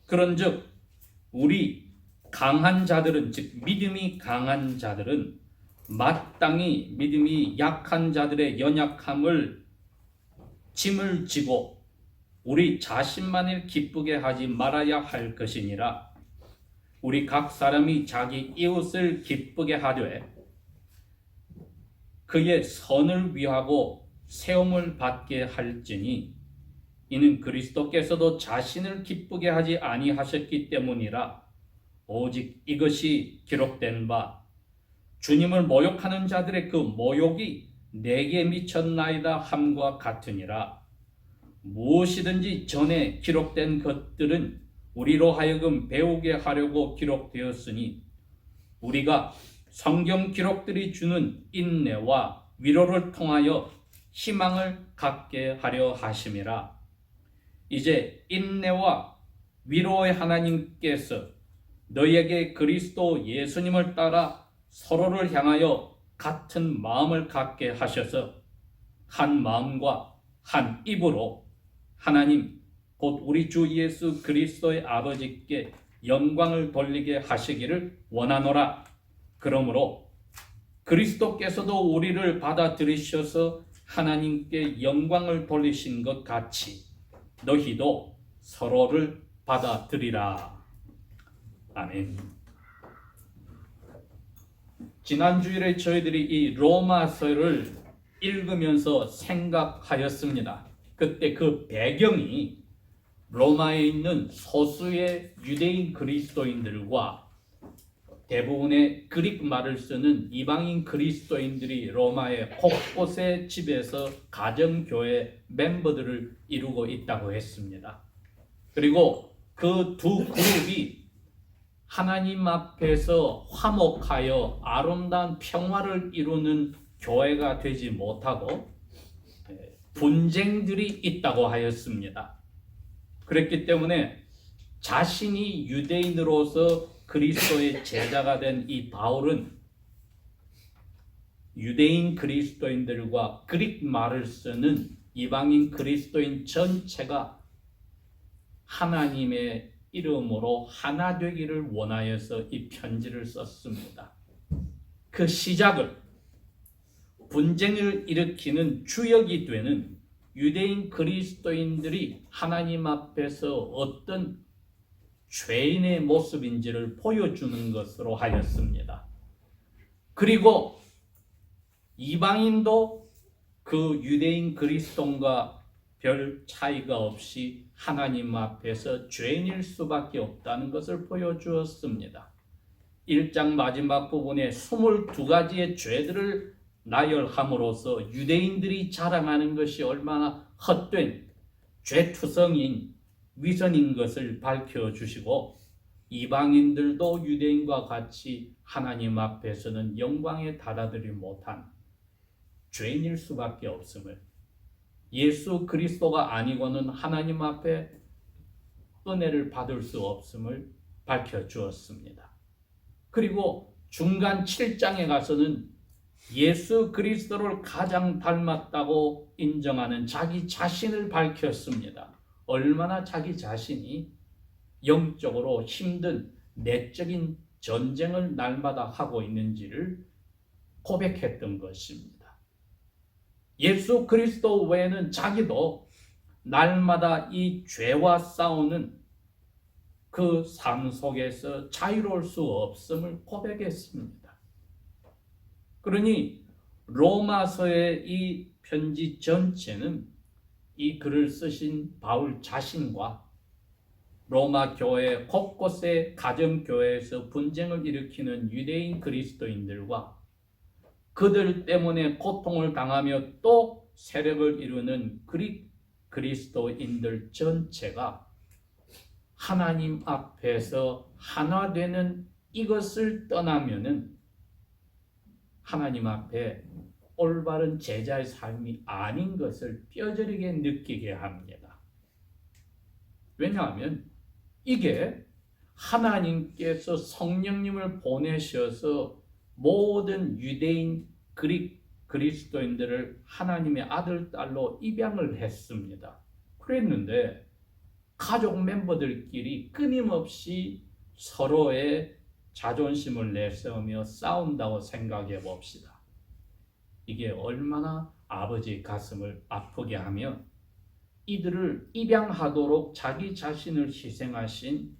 그런즉 우리 강한 자들은, 즉 믿음이 강한 자들은 마땅히 믿음이 약한 자들의 연약함을 짐을 지고 우리 자신만을 기쁘게 하지 말아야 할 것이니라. 우리 각 사람이 자기 이웃을 기쁘게 하되 그의 선을 위하고 세움을 받게 할지니 이는 그리스도께서도 자신을 기쁘게 하지 아니하셨기 때문이라. 오직 이것이 기록된 바 주님을 모욕하는 자들의 그 모욕이 내게 미쳤나이다 함과 같으니라. 무엇이든지 전에 기록된 것들은 우리로 하여금 배우게 하려고 기록되었으니 우리가 성경 기록들이 주는 인내와 위로를 통하여 희망을 갖게 하려 하심이라. 이제 인내와 위로의 하나님께서 너희에게 그리스도 예수님을 따라 서로를 향하여 같은 마음을 갖게 하셔서 한 마음과 한 입으로 하나님 곧 우리 주 예수 그리스도의 아버지께 영광을 돌리게 하시기를 원하노라. 그러므로 그리스도께서도 우리를 받아들이셔서 하나님께 영광을 돌리신 것 같이 너희도 서로를 받아들이라. 아멘. 지난 주일에 저희들이 이 로마서를 읽으면서 생각하였습니다. 그때 그 배경이 로마에 있는 소수의 유대인 그리스도인들과 대부분의 그릭 말을 쓰는 이방인 그리스도인들이 로마의 곳곳의 집에서 가정교회 멤버들을 이루고 있다고 했습니다. 그리고 그 두 그룹이 하나님 앞에서 화목하여 아름다운 평화를 이루는 교회가 되지 못하고 분쟁들이 있다고 하였습니다. 그랬기 때문에 자신이 유대인으로서 그리스도의 제자가 된 이 바울은 유대인 그리스도인들과 그릭 말을 쓰는 이방인 그리스도인 전체가 하나님의 이름으로 하나 되기를 원하여서 이 편지를 썼습니다. 그 시작을 분쟁을 일으키는 주역이 되는 유대인 그리스도인들이 하나님 앞에서 어떤 죄인의 모습인지를 보여주는 것으로 하였습니다. 그리고 이방인도 그 유대인 그리스도인과 별 차이가 없이 하나님 앞에서 죄인일 수밖에 없다는 것을 보여주었습니다. 1장 마지막 부분에 22가지의 죄들을 나열함으로써 유대인들이 자랑하는 것이 얼마나 헛된 죄투성인 위선인 것을 밝혀주시고 이방인들도 유대인과 같이 하나님 앞에서는 영광에 달아들이 못한 죄인일 수밖에 없음을, 예수 그리스도가 아니고는 하나님 앞에 은혜를 받을 수 없음을 밝혀주었습니다. 그리고 중간 7장에 가서는 예수 그리스도를 가장 닮았다고 인정하는 자기 자신을 밝혔습니다. 얼마나 자기 자신이 영적으로 힘든 내적인 전쟁을 날마다 하고 있는지를 고백했던 것입니다. 예수 그리스도 외에는 자기도 날마다 이 죄와 싸우는 그 삶 속에서 자유로울 수 없음을 고백했습니다. 그러니 로마서의 이 편지 전체는 이 글을 쓰신 바울 자신과 로마 교회 곳곳의 가정교회에서 분쟁을 일으키는 유대인 그리스도인들과 그들 때문에 고통을 당하며 또 세력을 이루는 그릭 그리스도인들 전체가 하나님 앞에서 하나 되는 이것을 떠나면은 하나님 앞에 올바른 제자의 삶이 아닌 것을 뼈저리게 느끼게 합니다. 왜냐하면 이게 하나님께서 성령님을 보내셔서 모든 유대인 그릭 그리스도인들을 하나님의 아들, 딸로 입양을 했습니다. 그랬는데 가족 멤버들끼리 끊임없이 서로의 자존심을 내세우며 싸운다고 생각해 봅시다. 이게 얼마나 아버지의 가슴을 아프게 하며 이들을 입양하도록 자기 자신을 희생하신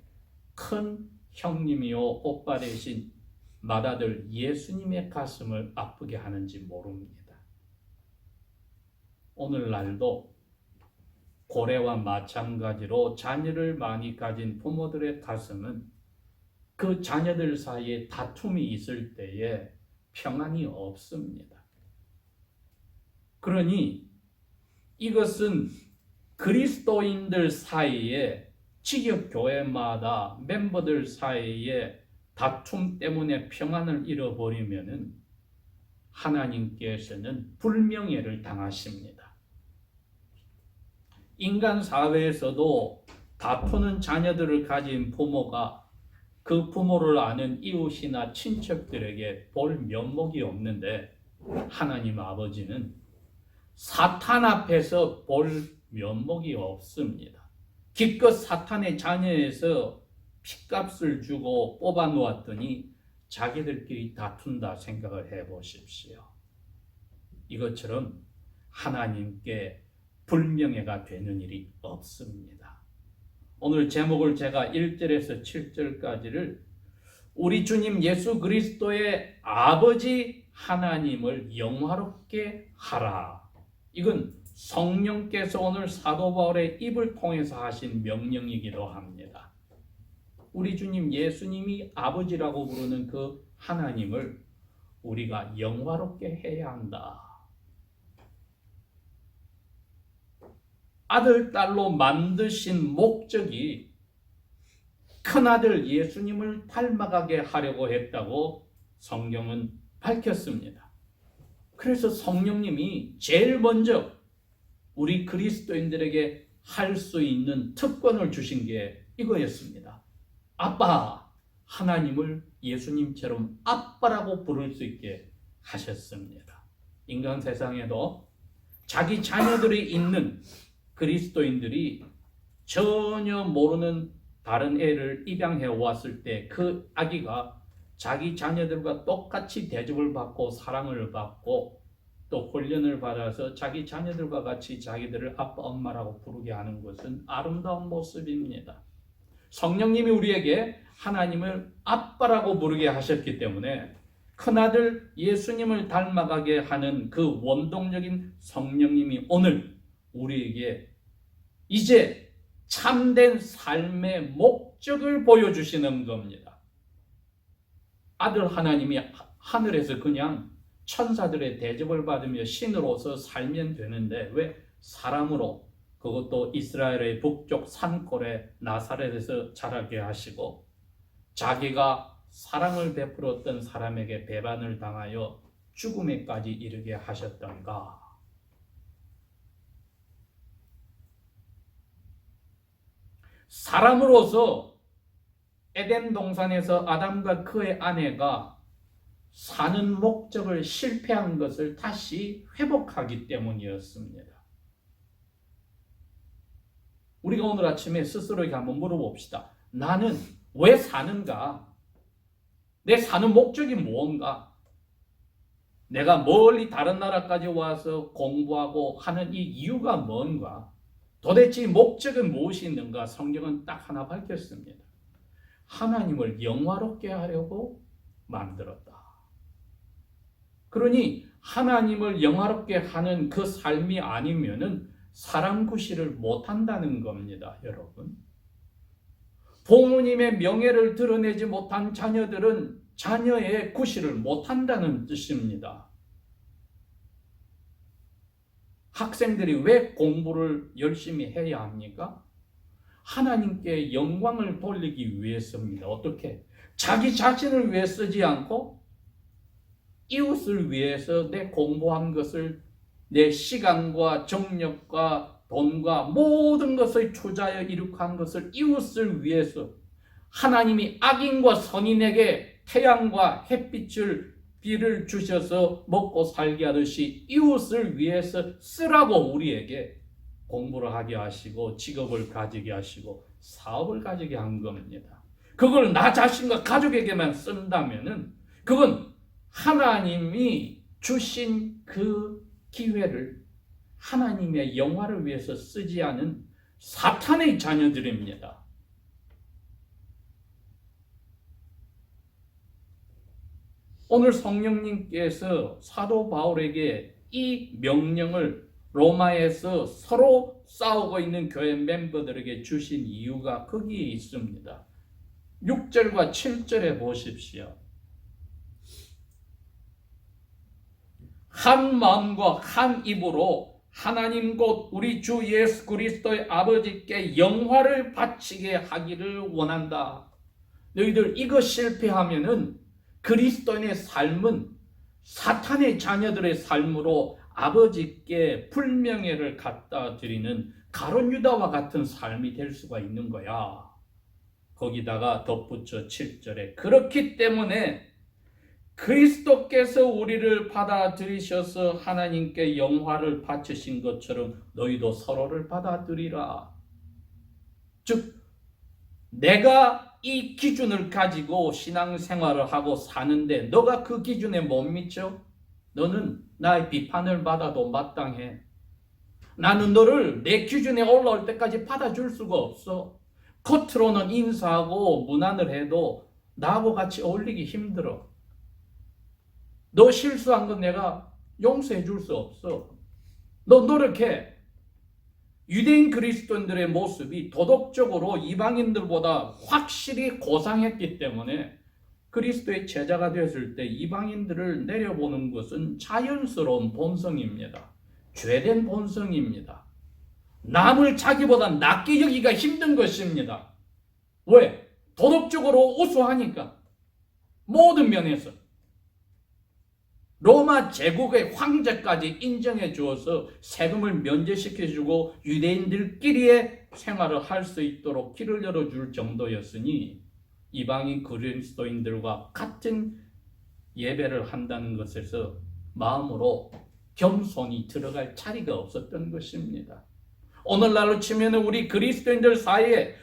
큰 형님이요 오빠 되신 맏아들 예수님의 가슴을 아프게 하는지 모릅니다. 오늘날도 고래와 마찬가지로 자녀를 많이 가진 부모들의 가슴은 그 자녀들 사이에 다툼이 있을 때에 평안이 없습니다. 그러니 이것은 그리스도인들 사이에 지역교회마다 멤버들 사이에 다툼 때문에 평안을 잃어버리면은 하나님께서는 불명예를 당하십니다. 인간 사회에서도 다투는 자녀들을 가진 부모가 그 부모를 아는 이웃이나 친척들에게 볼 면목이 없는데 하나님 아버지는 사탄 앞에서 볼 면목이 없습니다. 기껏 사탄의 자녀에서 핏값을 주고 뽑아 놓았더니 자기들끼리 다툰다 생각을 해보십시오. 이것처럼 하나님께 불명예가 되는 일이 없습니다. 오늘 제목을 제가 1절에서 7절까지를 우리 주님 예수 그리스도의 아버지 하나님을 영화롭게 하라. 이건 성령께서 오늘 사도 바울의 입을 통해서 하신 명령이기도 합니다. 우리 주님 예수님이 아버지라고 부르는 그 하나님을 우리가 영화롭게 해야 한다. 아들, 딸로 만드신 목적이 큰아들 예수님을 닮아가게 하려고 했다고 성경은 밝혔습니다. 그래서 성령님이 제일 먼저 우리 그리스도인들에게 할 수 있는 특권을 주신 게 이거였습니다. 아빠, 하나님을 예수님처럼 아빠라고 부를 수 있게 하셨습니다. 인간 세상에도 자기 자녀들이 있는 그리스도인들이 전혀 모르는 다른 애를 입양해 왔을 때 그 아기가 자기 자녀들과 똑같이 대접을 받고 사랑을 받고 또 훈련을 받아서 자기 자녀들과 같이 자기들을 아빠, 엄마라고 부르게 하는 것은 아름다운 모습입니다. 성령님이 우리에게 하나님을 아빠라고 부르게 하셨기 때문에 큰아들 예수님을 닮아가게 하는 그 원동력인 성령님이 오늘 우리에게 이제 참된 삶의 목적을 보여주시는 겁니다. 아들 하나님이 하늘에서 그냥 천사들의 대접을 받으며 신으로서 살면 되는데 왜 사람으로, 그것도 이스라엘의 북쪽 산골에 나사렛에서 자라게 하시고 자기가 사랑을 베풀었던 사람에게 배반을 당하여 죽음에까지 이르게 하셨던가? 사람으로서 에덴 동산에서 아담과 그의 아내가 사는 목적을 실패한 것을 다시 회복하기 때문이었습니다. 우리가 오늘 아침에 스스로에게 한번 물어봅시다. 나는 왜 사는가? 내 사는 목적이 무언가? 내가 멀리 다른 나라까지 와서 공부하고 하는 이 이유가 뭔가? 도대체 이 목적은 무엇이 있는가? 성경은 딱 하나 밝혔습니다. 하나님을 영화롭게 하려고 만들었다. 그러니 하나님을 영화롭게 하는 그 삶이 아니면은 사람 구실을 못한다는 겁니다, 여러분. 부모님의 명예를 드러내지 못한 자녀들은 자녀의 구실을 못한다는 뜻입니다. 학생들이 왜 공부를 열심히 해야 합니까? 하나님께 영광을 돌리기 위해서입니다. 어떻게? 자기 자신을 위해 쓰지 않고 이웃을 위해서 내 공부한 것을 내 시간과 정력과 돈과 모든 것을 투자하여 이룩한 것을 이웃을 위해서 하나님이 악인과 선인에게 태양과 햇빛을 비를 주셔서 먹고 살게 하듯이 이웃을 위해서 쓰라고 우리에게 공부를 하게 하시고 직업을 가지게 하시고 사업을 가지게 한 겁니다. 그걸 나 자신과 가족에게만 쓴다면은 그건 하나님이 주신 그 기회를 하나님의 영화를 위해서 쓰지 않은 사탄의 자녀들입니다. 오늘 성령님께서 사도 바울에게 이 명령을 로마에서 서로 싸우고 있는 교회 멤버들에게 주신 이유가 거기에 있습니다. 6절과 7절에 보십시오. 한 마음과 한 입으로 하나님 곧 우리 주 예수 그리스도의 아버지께 영화를 바치게 하기를 원한다. 너희들 이거 실패하면은 그리스도인의 삶은 사탄의 자녀들의 삶으로 아버지께 불명예를 갖다 드리는 가룟 유다와 같은 삶이 될 수가 있는 거야. 거기다가 덧붙여 7절에 그렇기 때문에 그리스도께서 우리를 받아들이셔서 하나님께 영화를 바치신 것처럼 너희도 서로를 받아들이라. 즉 내가 이 기준을 가지고 신앙생활을 하고 사는데 너가 그 기준에 못 미쳐? 너는 나의 비판을 받아도 마땅해. 나는 너를 내 기준에 올라올 때까지 받아줄 수가 없어. 겉으로는 인사하고 무난을 해도 나하고 같이 어울리기 힘들어. 너 실수한 건 내가 용서해 줄 수 없어. 너 노력해. 유대인 그리스도인들의 모습이 도덕적으로 이방인들보다 확실히 고상했기 때문에 그리스도의 제자가 되었을 때 이방인들을 내려보는 것은 자연스러운 본성입니다. 죄된 본성입니다. 남을 자기보다 낮게 여기기가 힘든 것입니다. 왜? 도덕적으로 우수하니까. 모든 면에서. 로마 제국의 황제까지 인정해 주어서 세금을 면제시켜 주고 유대인들끼리의 생활을 할 수 있도록 길을 열어줄 정도였으니 이방인 그리스도인들과 같은 예배를 한다는 것에서 마음으로 겸손이 들어갈 자리가 없었던 것입니다. 오늘날로 치면 우리 그리스도인들 사이에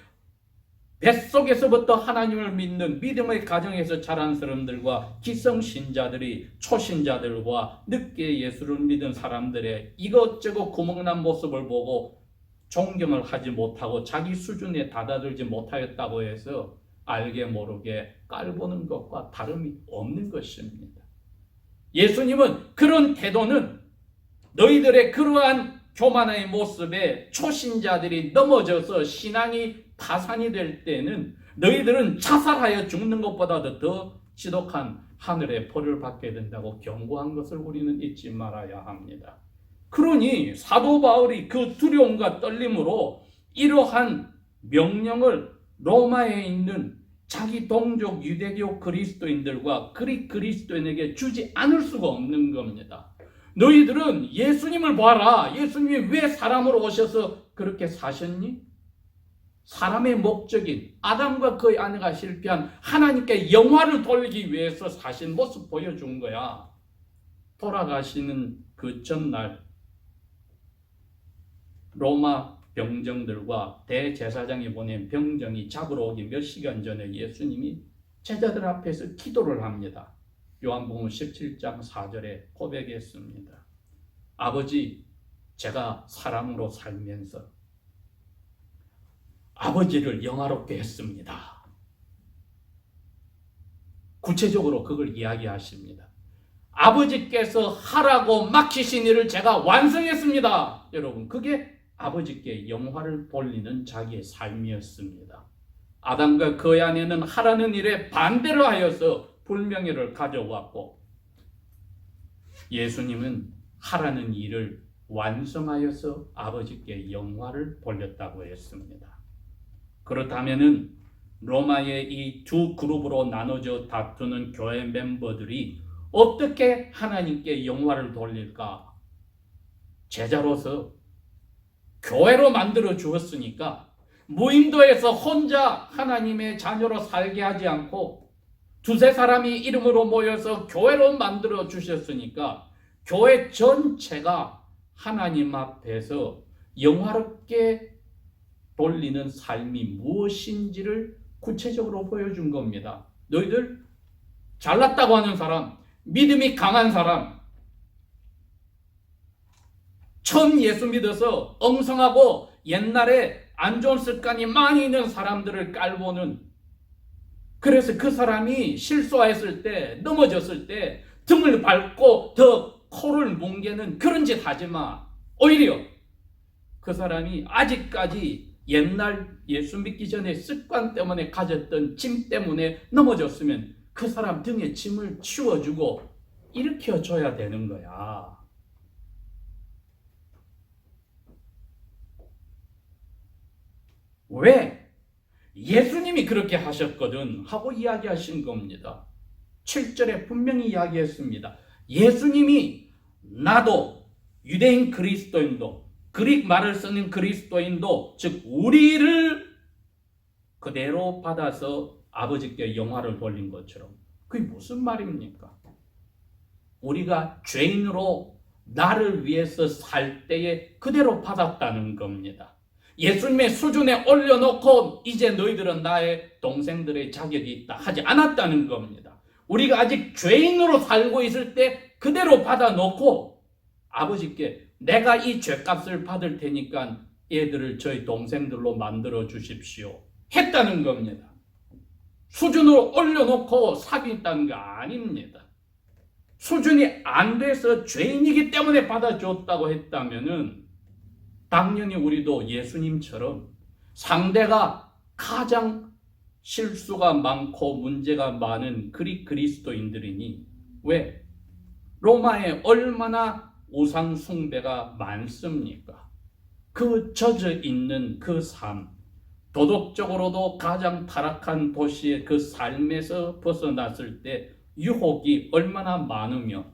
뱃속에서부터 하나님을 믿는 믿음의 가정에서 자란 사람들과 기성신자들이 초신자들과 늦게 예수를 믿은 사람들의 이것저것 구멍난 모습을 보고 존경을 하지 못하고 자기 수준에 다다들지 못하였다고 해서 알게 모르게 깔보는 것과 다름이 없는 것입니다. 예수님은 그런 태도는 너희들의 그러한 교만의 모습에 초신자들이 넘어져서 신앙이 파산이 될 때는 너희들은 자살하여 죽는 것보다도 더 지독한 하늘의 벌을 받게 된다고 경고한 것을 우리는 잊지 말아야 합니다. 그러니 사도 바울이 그 두려움과 떨림으로 이러한 명령을 로마에 있는 자기 동족 유대교 그리스도인들과 그릭 그리스도인에게 주지 않을 수가 없는 겁니다. 너희들은 예수님을 봐라. 예수님이 왜 사람으로 오셔서 그렇게 사셨니? 사람의 목적인 아담과 그의 아내가 실패한 하나님께 영화를 돌리기 위해서 사신 모습 보여준 거야. 돌아가시는 그 전날 로마 병정들과 대제사장이 보낸 병정이 잡으러 오기 몇 시간 전에 예수님이 제자들 앞에서 기도를 합니다. 요한복음 17장 4절에 고백했습니다. 아버지, 제가 사람으로 살면서 아버지를 영화롭게 했습니다. 구체적으로 그걸 이야기하십니다. 아버지께서 하라고 막히신 일을 제가 완성했습니다. 여러분, 그게 아버지께 영화를 돌리는 자기의 삶이었습니다. 아담과 그의 아내는 하라는 일에 반대를 하여서 불명예를 가져왔고 예수님은 하라는 일을 완성하여서 아버지께 영화를 돌렸다고 했습니다. 그렇다면은 로마의 이 두 그룹으로 나눠져 다투는 교회 멤버들이 어떻게 하나님께 영화를 돌릴까? 제자로서 교회로 만들어 주었으니까 무인도에서 혼자 하나님의 자녀로 살게 하지 않고 두세 사람이 이름으로 모여서 교회로 만들어 주셨으니까 교회 전체가 하나님 앞에서 영화롭게 돌리는 삶이 무엇인지를 구체적으로 보여준 겁니다. 너희들 잘났다고 하는 사람, 믿음이 강한 사람, 처음 예수 믿어서 엉성하고 옛날에 안 좋은 습관이 많이 있는 사람들을 깔보는, 그래서 그 사람이 실수했을 때, 넘어졌을 때 등을 밟고 더 코를 뭉개는 그런 짓 하지 마. 오히려 그 사람이 아직까지 옛날 예수 믿기 전에 습관 때문에 가졌던 짐 때문에 넘어졌으면 그 사람 등에 짐을 치워주고 일으켜줘야 되는 거야. 왜? 예수님이 그렇게 하셨거든 하고 이야기하신 겁니다. 7절에 분명히 이야기했습니다. 예수님이 나도 유대인 그리스도인도 그릭 말을 쓰는 그리스도인도 즉 우리를 그대로 받아서 아버지께 영화를 돌린 것처럼, 그게 무슨 말입니까? 우리가 죄인으로 나를 위해서 살 때에 그대로 받았다는 겁니다. 예수님의 수준에 올려놓고 이제 너희들은 나의 동생들의 자격이 있다 하지 않았다는 겁니다. 우리가 아직 죄인으로 살고 있을 때 그대로 받아놓고 아버지께 내가 이 죄값을 받을 테니까 얘들을 저희 동생들로 만들어 주십시오 했다는 겁니다. 수준으로 올려놓고 사귀었다는 거 아닙니다. 수준이 안 돼서 죄인이기 때문에 받아줬다고 했다면은 당연히 우리도 예수님처럼 상대가 가장 실수가 많고 문제가 많은 그리스도인들이니, 왜? 로마에 얼마나 우상 숭배가 많습니까? 그 젖어 있는 그 삶, 도덕적으로도 가장 타락한 도시의 그 삶에서 벗어났을 때 유혹이 얼마나 많으며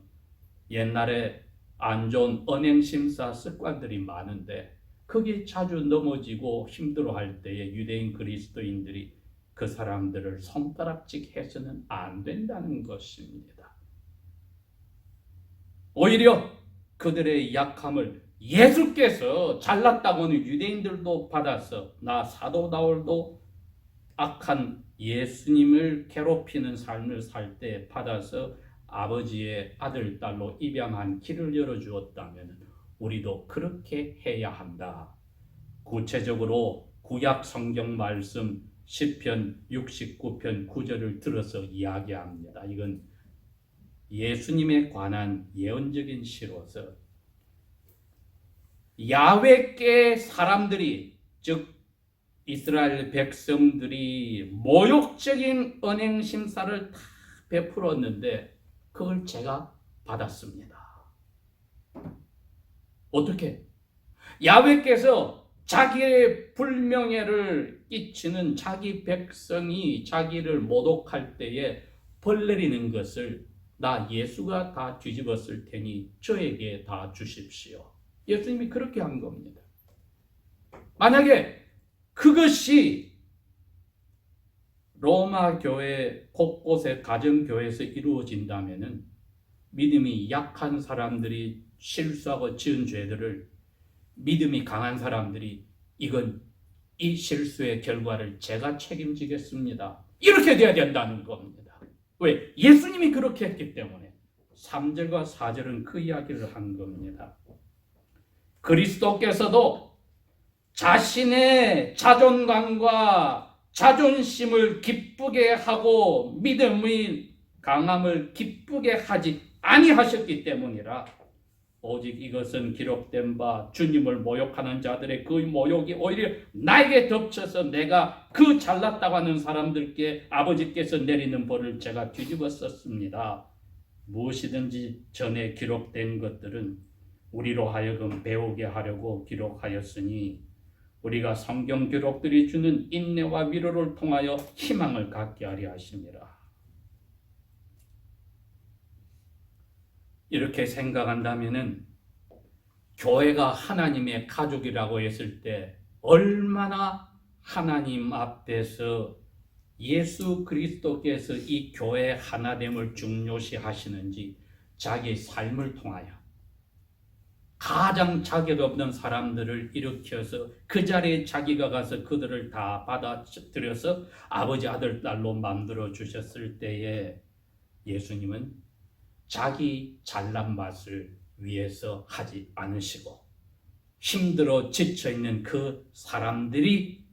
옛날에 안 좋은 언행심사 습관들이 많은데 거기에 자주 넘어지고 힘들어할 때에 유대인 그리스도인들이 그 사람들을 손가락질 해서는 안 된다는 것입니다. 오히려 그들의 약함을 예수께서 잘났다고 하는 유대인들도 받아서 나 사도 바울도 악한 예수님을 괴롭히는 삶을 살 때 받아서 아버지의 아들, 딸로 입양한 길을 열어주었다면 우리도 그렇게 해야 한다. 구체적으로 구약 성경 말씀 시편 69편 9절을 들어서 이야기합니다. 이건 예수님에 관한 예언적인 시로서 야훼께 사람들이, 즉 이스라엘 백성들이 모욕적인 언행 심사를 다 베풀었는데 그걸 제가 받았습니다. 어떻게? 야훼께서 자기의 불명예를 끼치는 자기 백성이 자기를 모독할 때에 벌 내리는 것을 나 예수가 다 뒤집었을 테니 저에게 다 주십시오. 예수님이 그렇게 한 겁니다. 만약에 그것이 로마 교회 곳곳의 가정교회에서 이루어진다면 믿음이 약한 사람들이 실수하고 지은 죄들을 믿음이 강한 사람들이 이건 이 실수의 결과를 제가 책임지겠습니다, 이렇게 돼야 된다는 겁니다. 왜? 예수님이 그렇게 했기 때문에. 3절과 4절은 그 이야기를 한 겁니다. 그리스도께서도 자신의 자존감과 자존심을 기쁘게 하고 믿음의 강함을 기쁘게 하지 아니하셨기 때문이라 오직 이것은 기록된 바 주님을 모욕하는 자들의 그 모욕이 오히려 나에게 덮쳐서 내가 그 잘났다고 하는 사람들께 아버지께서 내리는 벌을 제가 뒤집어 썼습니다. 무엇이든지 전에 기록된 것들은 우리로 하여금 배우게 하려고 기록하였으니 우리가 성경 기록들이 주는 인내와 위로를 통하여 희망을 갖게 하려 하심이라. 이렇게 생각한다면은 교회가 하나님의 가족이라고 했을 때 얼마나 하나님 앞에서 예수 그리스도께서 이 교회 하나됨을 중요시 하시는지 자기 삶을 통하여 가장 자격 없는 사람들을 일으켜서 그 자리에 자기가 가서 그들을 다 받아들여서 아버지 아들 딸로 만들어 주셨을 때에 예수님은 자기 잘난 맛을 위해서 하지 않으시고 힘들어 지쳐있는 그 사람들이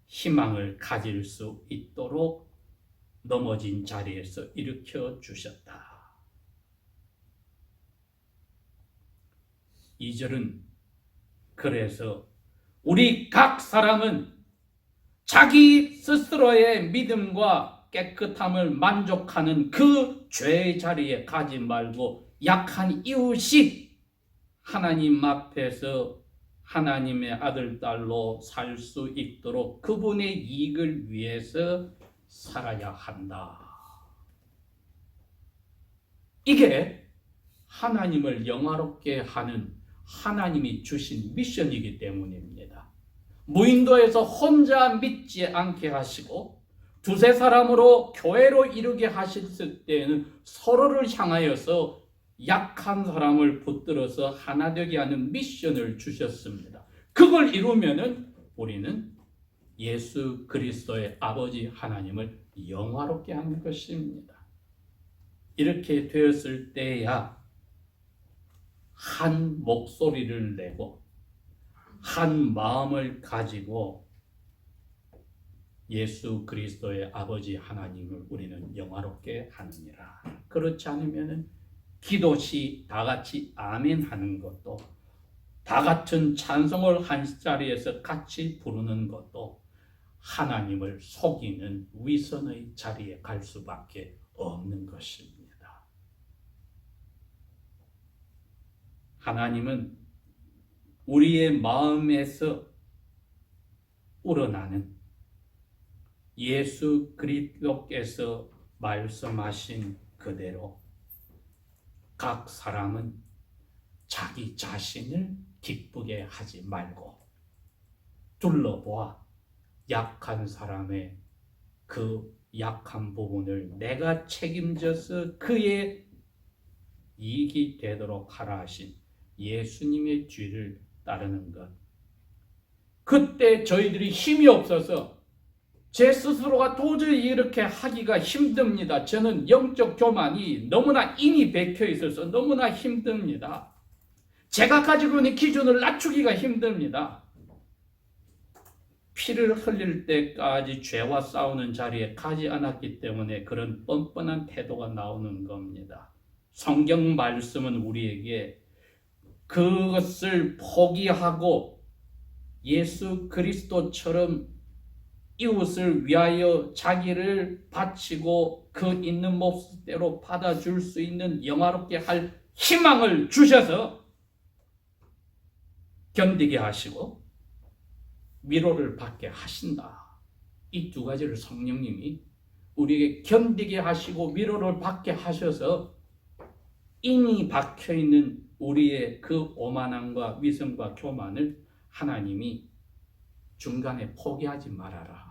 희망을 가질 수 있도록 넘어진 자리에서 일으켜 주셨다. 2절은 그래서 우리 각 사람은 자기 스스로의 믿음과 깨끗함을 만족하는 그 죄의 자리에 가지 말고 약한 이웃이 하나님 앞에서 하나님의 아들, 딸로 살 수 있도록 그분의 이익을 위해서 살아야 한다. 이게 하나님을 영화롭게 하는 하나님이 주신 미션이기 때문입니다. 무인도에서 혼자 믿지 않게 하시고 두세 사람으로 교회로 이루게 하셨을 때에는 서로를 향하여서 약한 사람을 붙들어서 하나 되게 하는 미션을 주셨습니다. 그걸 이루면은 우리는 예수 그리스도의 아버지 하나님을 영화롭게 하는 것입니다. 이렇게 되었을 때야 한 목소리를 내고 한 마음을 가지고 예수 그리스도의 아버지 하나님을 우리는 영화롭게 하느니라. 그렇지 않으면 기도시 다 같이 아멘 하는 것도 다 같은 찬송을 한 자리에서 같이 부르는 것도 하나님을 속이는 위선의 자리에 갈 수밖에 없는 것입니다. 하나님은 우리의 마음에서 우러나는 예수 그리스도께서 말씀하신 그대로 각 사람은 자기 자신을 기쁘게 하지 말고 둘러보아 약한 사람의 그 약한 부분을 내가 책임져서 그의 이익이 되도록 하라 하신 예수님의 뒤를 따르는 것. 그때 저희들이 힘이 없어서 제 스스로가 도저히 이렇게 하기가 힘듭니다. 저는 영적 교만이 너무나 인이 박혀 있어서 너무나 힘듭니다. 제가 가지고 있는 기준을 낮추기가 힘듭니다. 피를 흘릴 때까지 죄와 싸우는 자리에 가지 않았기 때문에 그런 뻔뻔한 태도가 나오는 겁니다. 성경 말씀은 우리에게 그것을 포기하고 예수 그리스도처럼 이웃을 위하여 자기를 바치고 그 있는 모습대로 받아줄 수 있는 영화롭게 할 희망을 주셔서 견디게 하시고 위로를 받게 하신다. 이 두 가지를 성령님이 우리에게 견디게 하시고 위로를 받게 하셔서 인이 박혀있는 우리의 그 오만함과 위선과 교만을 하나님이 중간에 포기하지 말아라.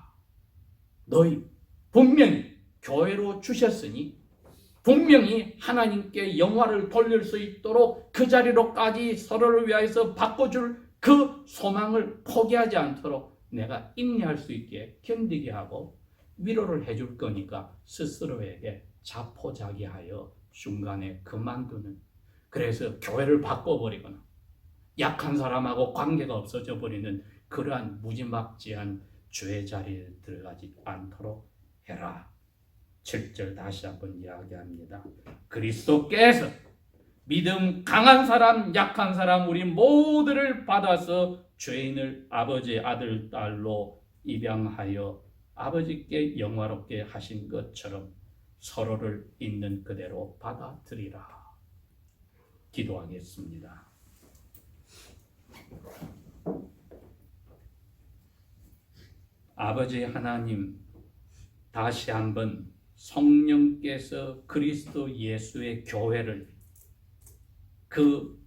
너희 분명히 교회로 주셨으니 분명히 하나님께 영화를 돌릴 수 있도록 그 자리로까지 서로를 위하여서 바꿔줄 그 소망을 포기하지 않도록 내가 인내할 수 있게 견디게 하고 위로를 해줄 거니까 스스로에게 자포자기하여 중간에 그만두는, 그래서 교회를 바꿔버리거나 약한 사람하고 관계가 없어져 버리는 그러한 무지막지한 죄의 자리에 들어가지 않도록 해라. 7절 다시 한번 이야기합니다. 그리스도께서 믿음 강한 사람, 약한 사람 우리 모두를 받아서 죄인을 아버지 아들 딸로 입양하여 아버지께 영화롭게 하신 것처럼 서로를 있는 그대로 받아들이라. 기도하겠습니다. 아버지 하나님, 다시 한번 성령께서 그리스도 예수의 교회를, 그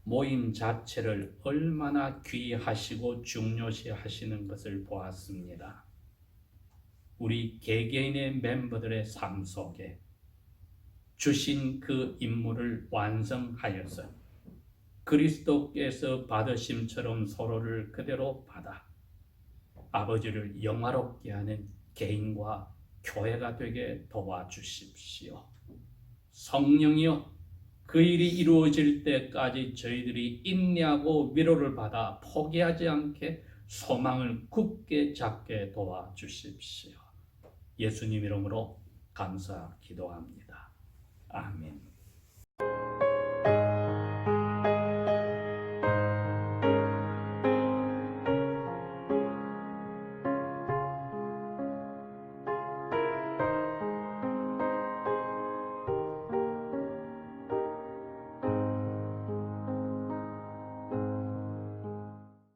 모임 자체를 얼마나 귀하시고 중요시 하시는 것을 보았습니다. 우리 개개인의 멤버들의 삶 속에 주신 그 임무를 완성하여서 그리스도께서 받으심처럼 서로를 그대로 받아 아버지를 영화롭게 하는 개인과 교회가 되게 도와주십시오. 성령이여, 그 일이 이루어질 때까지 저희들이 인내하고 위로를 받아 포기하지 않게 소망을 굳게 잡게 도와주십시오. 예수님 이름으로 감사 기도합니다. 아멘.